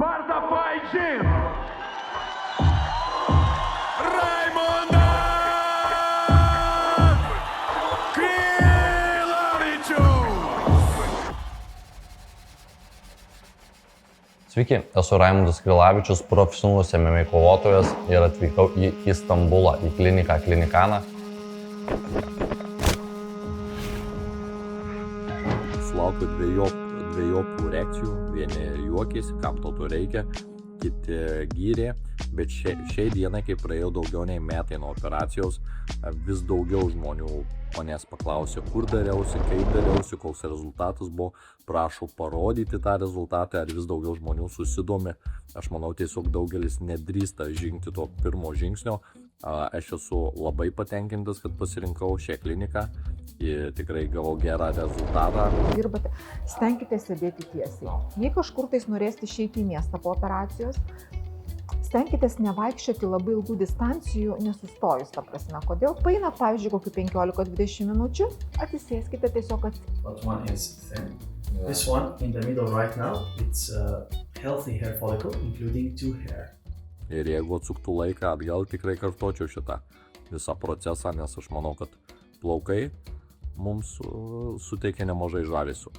Sparta Fight Gym. Raimondas Krilavičius. Sveiki, esu Raimondas Krilavičius, profesionalus MMA kovotojas ir atvykau į Istambulą, į kliniką Klinikaną. Sulaukiu dviejopų reakcijų, vieni juokėsi, kam to reikia, kiti gyrė, bet šiai dienai, kai praėjau daugiau nei metai nuo operacijos, vis daugiau žmonių manęs paklausė, kur dariausi, kaip dariausi, koks rezultatas buvo, prašau parodyti tą rezultatą, ar vis daugiau žmonių susidomi. Aš manau, tiesiog daugelis nedrįsta žengti to pirmo žingsnio. Aš esu labai patenkintas, kad pasirinkau šią kliniką ir tikrai gavau gerą rezultatą. Dirbate, stenkitės sėdėti tiesiai. Jei kažkur tais norėsite išeiti į miestą po operacijos, stenkitės nevaikščioti labai ilgų distancijų, nesustojus, ta prasme. Kodėl? Paina, pavyzdžiui, kokių 15-20 minučių, atsisėskite tiesiog But one is thin. This one in the middle right now, it's a healthy hair follicle, including 2 hair. Ir jeigu atsuktų laiką atgal, tikrai kartočiau šitą visą procesą, nes aš manau, kad plaukai mums suteikia nemažai žavesio.